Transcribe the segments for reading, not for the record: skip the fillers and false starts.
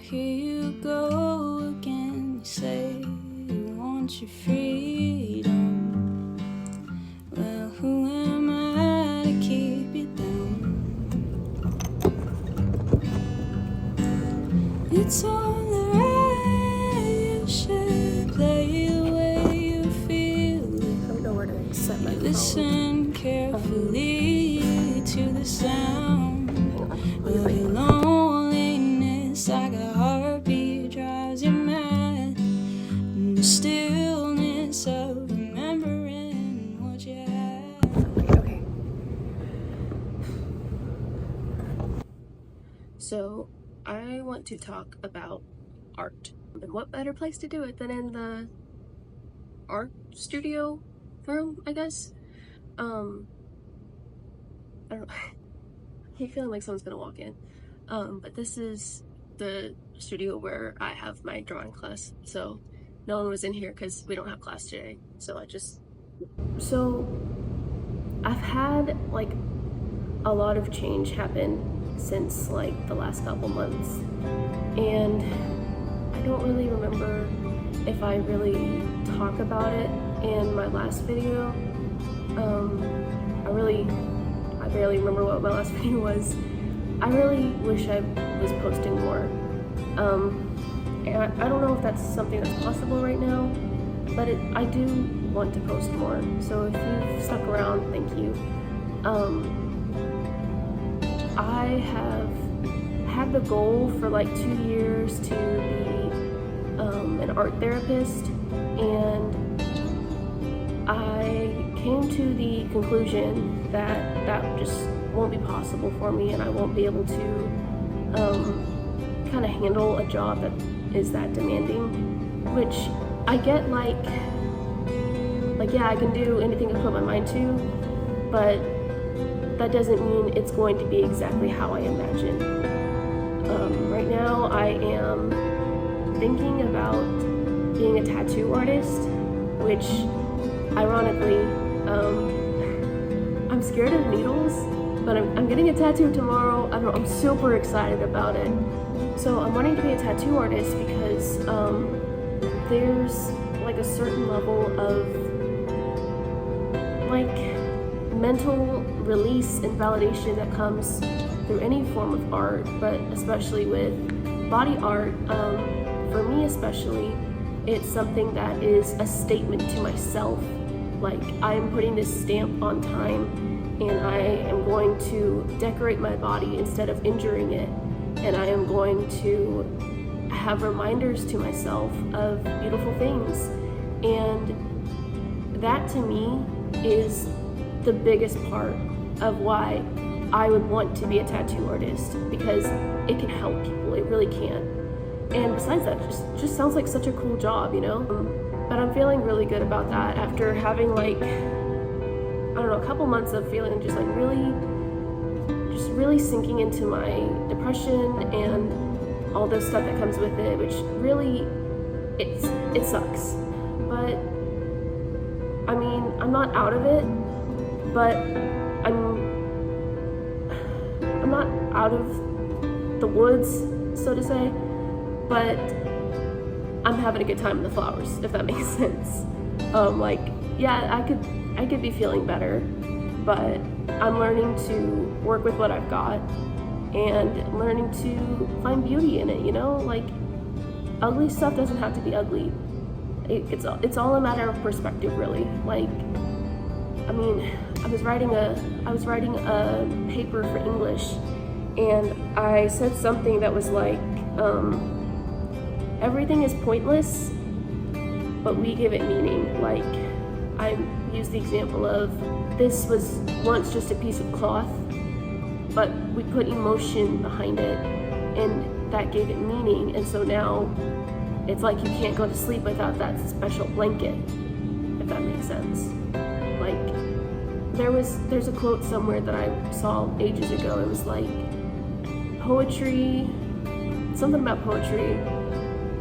Here you go again, you say you want your freedom. Well, who am I to keep you down? It's only right you should play the way you feel it. I don't know where to set my phone. Listen carefully to the sound of your loneliness, like a heartbeat drives you mad, and the stillness of remembering what you had. Okay. So, I want to talk about art. And what better place to do it than in the art studio room, I guess? I don't know. I keep feeling like someone's gonna walk in. But this is the studio where I have my drawing class. So no one was in here because we don't have class today. So I've had like a lot of change happen since like the last couple months. And I don't really remember if I really talk about it in my last video. I barely remember what my last video was. I really wish I was posting more. And I don't know if that's something that's possible right now, but I do want to post more. So if you've stuck around, thank you. I have had the goal for like 2 years to be an art therapist, and I came to the conclusion that that just won't be possible for me, and I won't be able to kind of handle a job that is that demanding, which I get like yeah, I can do anything I put my mind to, but that doesn't mean it's going to be exactly how I imagine. Right now I am thinking about being a tattoo artist, which ironically, I'm scared of needles, but I'm getting a tattoo tomorrow. I'm super excited about it. So I'm wanting to be a tattoo artist because there's like a certain level of like mental release and validation that comes through any form of art, but especially with body art. For me especially, it's something that is a statement to myself. Like, I am putting this stamp on time, and I am going to decorate my body instead of injuring it, and I am going to have reminders to myself of beautiful things. And that to me is the biggest part of why I would want to be a tattoo artist, because it can help people, it really can. And besides that, just sounds like such a cool job, you know? But I'm feeling really good about that after having like, I don't know, a couple months of feeling just really sinking into my depression and all the stuff that comes with it, which really, it sucks. But, I mean, I'm not out of it, but I'm not out of the woods, so to say, but I'm having a good time in the flowers, if that makes sense. Like, yeah, I could be feeling better, but I'm learning to work with what I've got and learning to find beauty in it, you know? Like, ugly stuff doesn't have to be ugly. It's all a matter of perspective, really. Like, I mean, I was writing a paper for English, and I said something that was like, everything is pointless, but we give it meaning. Like, I used the example of, this was once just a piece of cloth, but we put emotion behind it, and that gave it meaning, and so now it's like you can't go to sleep without that special blanket, if that makes sense. Like, there's a quote somewhere that I saw ages ago. It was like, poetry, something about poetry.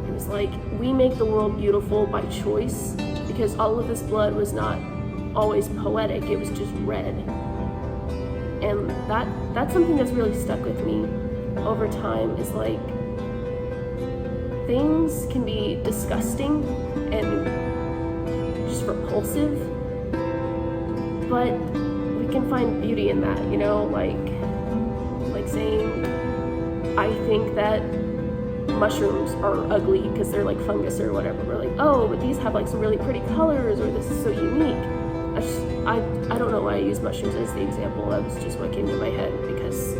It was like, we make the world beautiful by choice, because all of this blood was not always poetic, it was just red. And that's something that's really stuck with me over time, is like, things can be disgusting and just repulsive, but we can find beauty in that, you know, like saying, I think that mushrooms are ugly because they're like fungus or whatever. We're like, oh, but these have like some really pretty colors, or this is so unique. I don't know why I use mushrooms as the example. That was just what came to my head because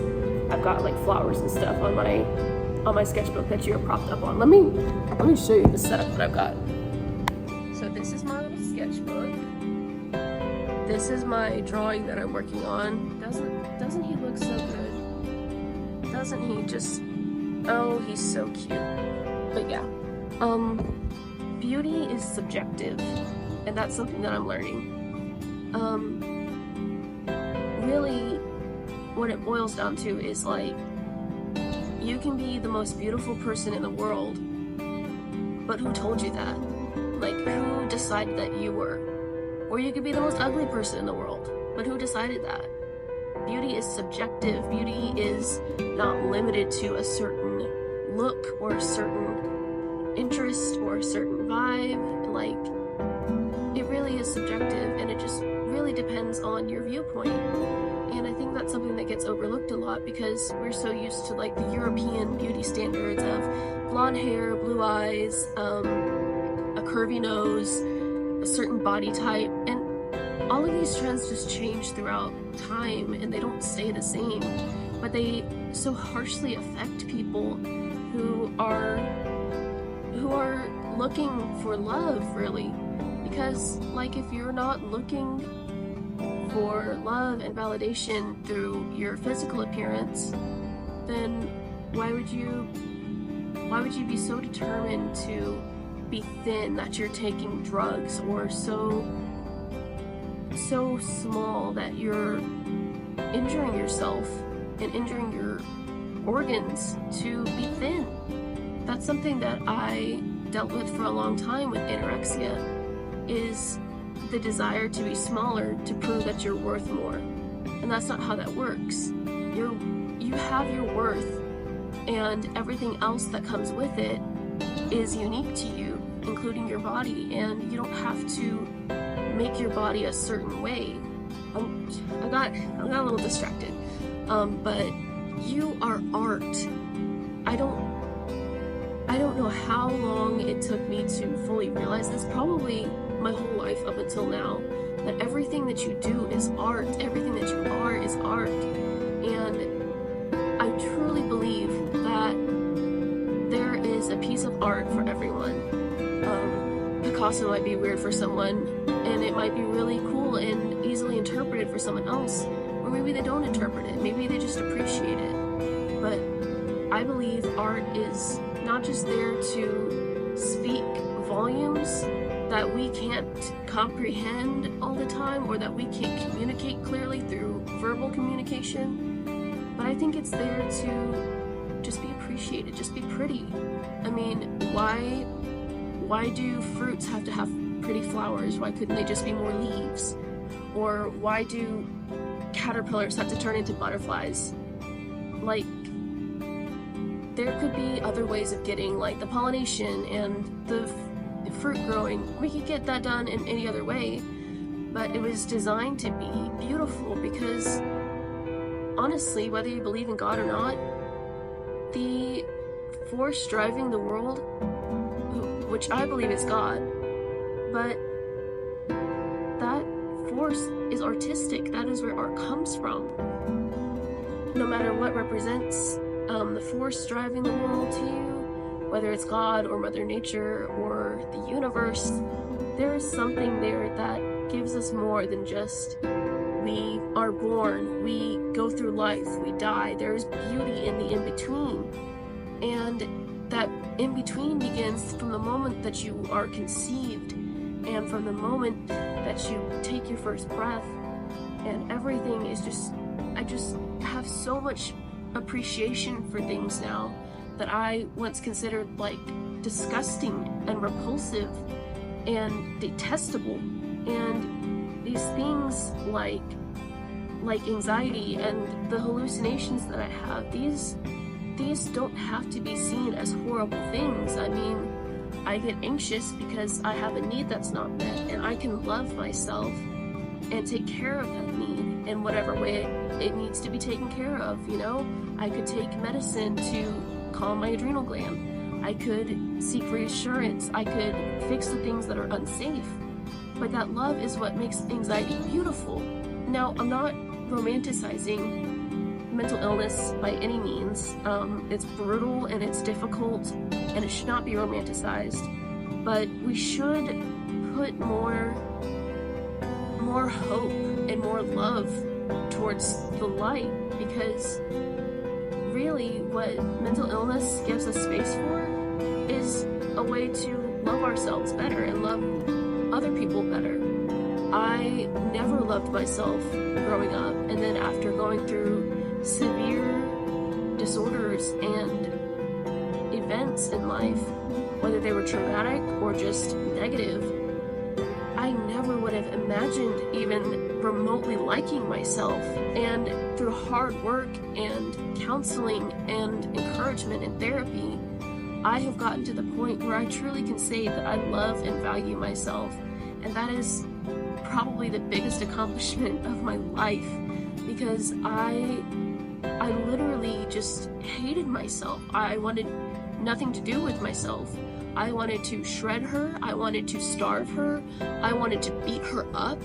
I've got like flowers and stuff on my sketchbook that you're propped up on. Let me show you the setup that I've got. So this is my little sketchbook. This is my drawing that I'm working on. Doesn't he look so good? Doesn't he just, oh, he's so cute. But yeah, beauty is subjective, and that's something that I'm learning. Really, what it boils down to is like, you can be the most beautiful person in the world, but who told you that? Like, who decided that you were? Or you could be the most ugly person in the world, but who decided that? Beauty is subjective. Beauty is not limited to a certain look or a certain interest or a certain vibe. Like, it really is subjective, and it just really depends on your viewpoint. And I think that's something that gets overlooked a lot because we're so used to like the European beauty standards of blonde hair, blue eyes, a curvy nose, a certain body type, and all of these trends just change throughout time and they don't stay the same, but they so harshly affect people who are looking for love, really. Because like, if you're not looking for love and validation through your physical appearance, then why would you be so determined to be thin that you're taking drugs, or so small that you're injuring yourself and injuring your organs to be thin? That's something that I dealt with for a long time with anorexia, is the desire to be smaller to prove that you're worth more. And that's not how that works. You have your worth, and everything else that comes with it is unique to you, including your body, and you don't have to make your body a certain way. I got a little distracted, but you are art. I don't know how long it took me to fully realize this, probably my whole life up until now, that everything that you do is art, everything that you are is art. And I truly believe that there is a piece of art for everyone. Picasso might be weird for someone, and it might be really cool and easily interpreted for someone else, or maybe they don't interpret it, maybe they just appreciate it. But I believe art is not just there to speak volumes that we can't comprehend all the time, or that we can't communicate clearly through verbal communication, but I think it's there to just be appreciated, just be pretty. I mean, why do fruits have to have pretty flowers? Why couldn't they just be more leaves? Or why do caterpillars have to turn into butterflies? Like, there could be other ways of getting like the pollination and the fruit growing. We could get that done in any other way, but it was designed to be beautiful because, honestly, whether you believe in God or not, the force driving the world, which I believe is God, but that force is artistic. That is where art comes from. No matter what represents the force driving the world to you, whether it's God or Mother Nature or the universe, there is something there that gives us more than just we are born, we go through life, we die. There's beauty in the in-between. And that in-between begins from the moment that you are conceived and from the moment that you take your first breath. And everything is just, I just have so much appreciation for things now that I once considered like disgusting and repulsive and detestable. And these things like anxiety and the hallucinations that I have, these don't have to be seen as horrible things. I mean, I get anxious because I have a need that's not met, and I can love myself and take care of that need in whatever way it needs to be taken care of, you know? I could take medicine to calm my adrenal gland. I could seek reassurance. I could fix the things that are unsafe. But that love is what makes anxiety beautiful. Now, I'm not romanticizing mental illness by any means. It's brutal and it's difficult and it should not be romanticized. But we should put more hope and more love towards the light, because really what mental illness gives us space for is a way to love ourselves better and love other people better. I never loved myself growing up, and then after going through severe disorders and events in life, whether they were traumatic or just negative, I never would have imagined even remotely liking myself. And through hard work and counseling and encouragement and therapy, I have gotten to the point where I truly can say that I love and value myself. And that is probably the biggest accomplishment of my life, because I literally just hated myself. I wanted nothing to do with myself. I wanted to shred her, I wanted to starve her, I wanted to beat her up,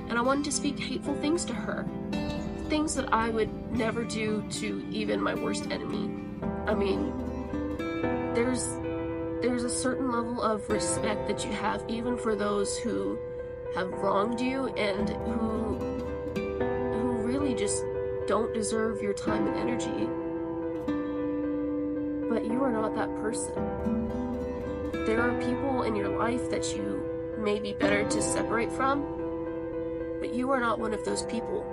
and I wanted to speak hateful things to her. Things that I would never do to even my worst enemy. I mean, there's a certain level of respect that you have even for those who have wronged you and who really just don't deserve your time and energy. But you are not that person. There are people in your life that you may be better to separate from, but you are not one of those people.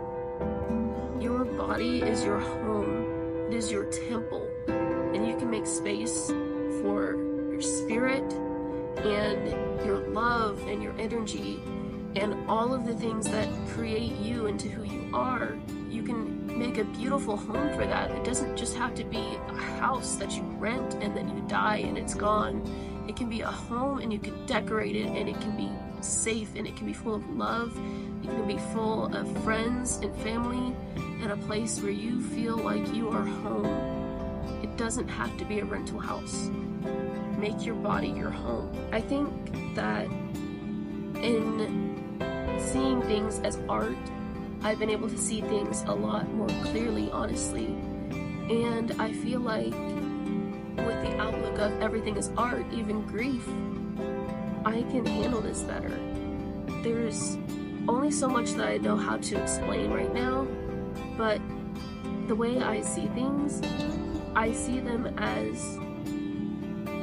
Your body is your home. It is your temple, and you can make space for your spirit and your love and your energy and all of the things that create you into who you are. You can make a beautiful home for that. It doesn't just have to be a house that you rent and then you die and it's gone. It can be a home and you can decorate it, and it can be safe, and it can be full of love. It can be full of friends and family, and a place where you feel like you are home. It doesn't have to be a rental house. Make your body your home. I think that in seeing things as art, I've been able to see things a lot more clearly, honestly. And I feel like with the outlook of everything is art, even grief, I can handle this better. There's only so much that I know how to explain right now, but the way I see things, I see them as,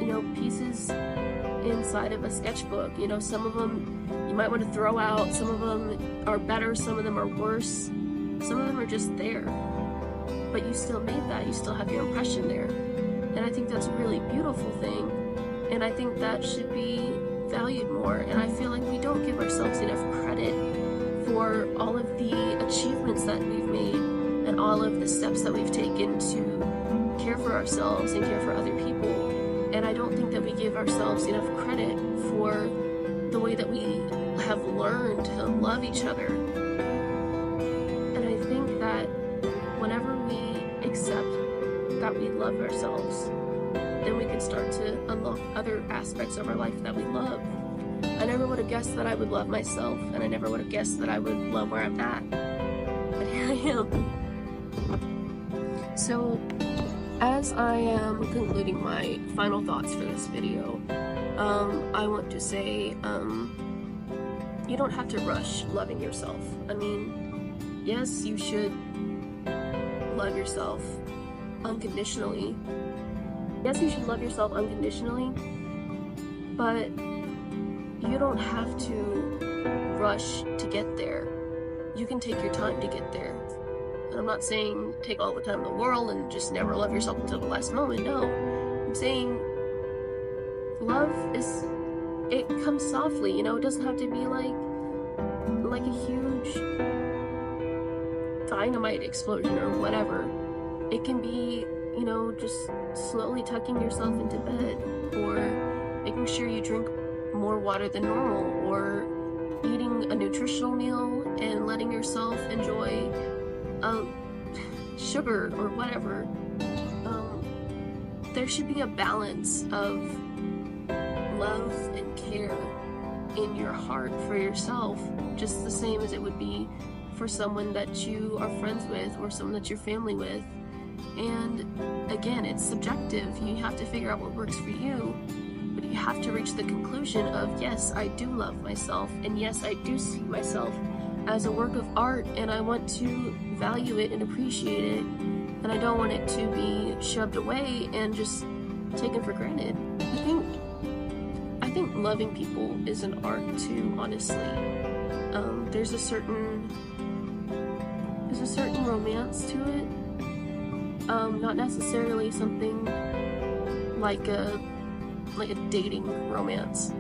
you know, pieces inside of a sketchbook. You know, some of them you might want to throw out, some of them are better, some of them are worse, some of them are just there. But you still made that, you still have your impression there. And I think that's a really beautiful thing, and I think that should be valued more. And I feel like we don't give ourselves enough credit for all of the achievements that we've made and all of the steps that we've taken to care for ourselves and care for other people. And I don't think that we give ourselves enough credit for the way that we have learned to love each other. And I think that whenever we accept that we love ourselves, then we can start to unlock other aspects of our life that we love. I never would have guessed that I would love myself, and I never would have guessed that I would love where I'm at. But here I am. So, as I am concluding my final thoughts for this video, I want to say, you don't have to rush loving yourself. I mean, yes, you should love yourself unconditionally. Yes, you should love yourself unconditionally, but you don't have to rush to get there. You can take your time to get there. And I'm not saying take all the time in the world and just never love yourself until the last moment. No, I'm saying love it comes softly, you know. It doesn't have to be like a huge dynamite explosion or whatever. It can be you know, just slowly tucking yourself into bed, or making sure you drink more water than normal, or eating a nutritional meal and letting yourself enjoy sugar or whatever. There should be a balance of love and care in your heart for yourself, just the same as it would be for someone that you are friends with or someone that you're family with. And again, it's subjective. You have to figure out what works for you, but you have to reach the conclusion of, yes, I do love myself, and yes, I do see myself as a work of art, and I want to value it and appreciate it, and I don't want it to be shoved away and just taken for granted. I think loving people is an art too, honestly. There's a certain romance to it. Not necessarily something like a dating romance,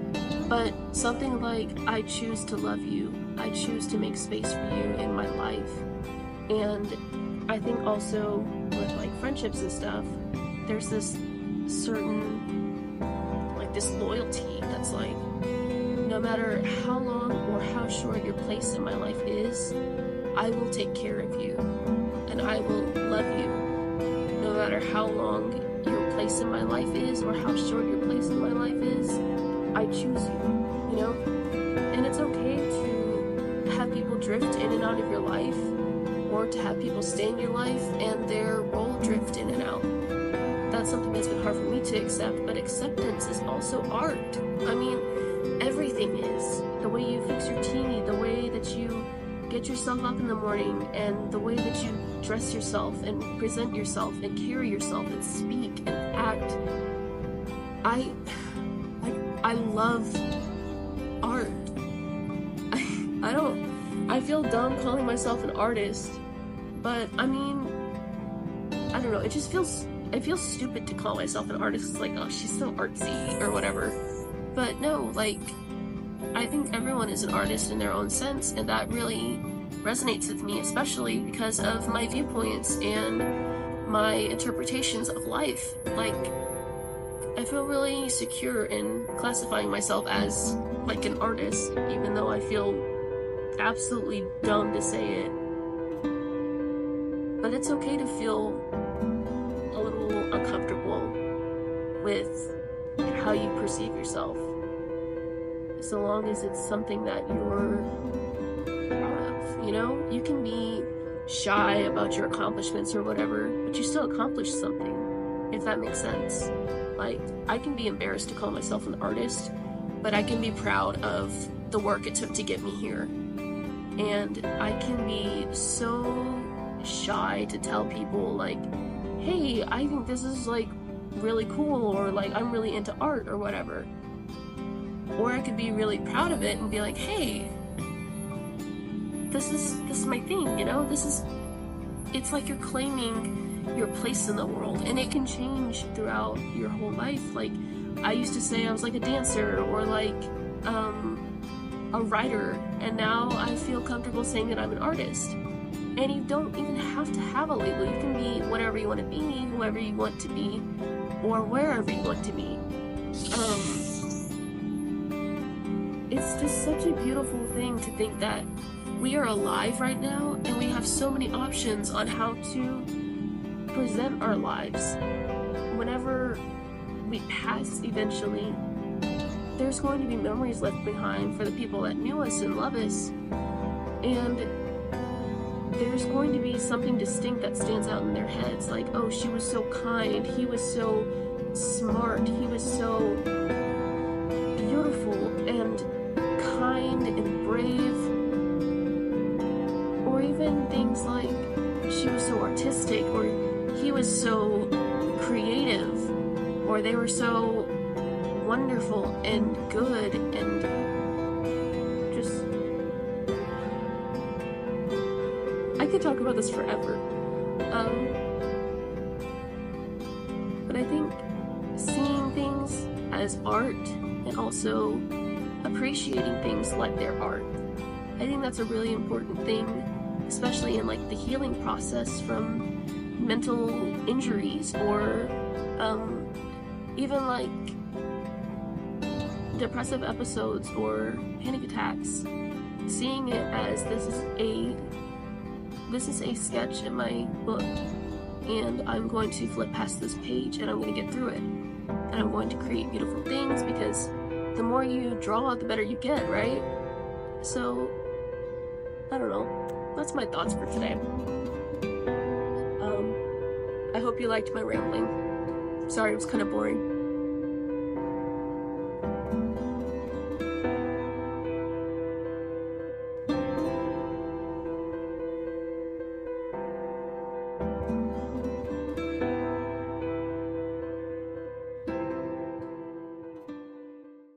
but something like, I choose to love you. I choose to make space for you in my life. And I think also with like friendships and stuff, there's this certain, like, this loyalty that's like, no matter how long or how short your place in my life is, I will take care of you and I will love you. No matter how long your place in my life is or how short your place in my life is, I choose you, you know? And it's okay to have people drift in and out of your life, or to have people stay in your life and their role drift in and out. That's something that's been hard for me to accept, but acceptance is also art. I mean, everything is. The way you fix your tea, the way that you get yourself up in the morning, and the way that you dress yourself and present yourself and carry yourself and speak and act. I love art. I feel dumb calling myself an artist, but I mean, I don't know, it feels stupid to call myself an artist. It's like, oh, she's so artsy or whatever. But no, like, I think everyone is an artist in their own sense, and that really resonates with me, especially because of my viewpoints and my interpretations of life. Like, I feel really secure in classifying myself as like an artist, even though I feel absolutely dumb to say it. But it's okay to feel a little uncomfortable with how you perceive yourself, so long as it's something that you're proud of, you know? You can be shy about your accomplishments or whatever, but you still accomplished something, if that makes sense. Like, I can be embarrassed to call myself an artist, but I can be proud of the work it took to get me here. And I can be so shy to tell people, like, hey, I think this is like really cool, or like, I'm really into art or whatever. Or I could be really proud of it and be like, hey, this is my thing, you know? It's like you're claiming your place in the world, and it can change throughout your whole life. Like, I used to say I was like a dancer or like a writer, and now I feel comfortable saying that I'm an artist. And you don't even have to have a label. You can be whatever you want to be, whoever you want to be, or wherever you want to be. It's just such a beautiful thing to think that we are alive right now, and we have so many options on how to present our lives. Whenever we pass eventually, there's going to be memories left behind for the people that knew us and love us, and there's going to be something distinct that stands out in their heads, like, oh, she was so kind, he was so smart, he was so beautiful and kind and brave. Or even things like, she was so artistic, or he was so creative, or they were so wonderful and good, and just, I could talk about this forever. But I think seeing things as art and also appreciating things like their art, I think that's a really important thing, especially in like the healing process from mental injuries or even like depressive episodes or panic attacks, seeing it as this is a sketch in my book, and I'm going to flip past this page and I'm going to get through it, and I'm going to create beautiful things, because the more you draw, the better you get, right? So I don't know, that's my thoughts for today. I hope you liked my rambling. Sorry, it was kind of boring.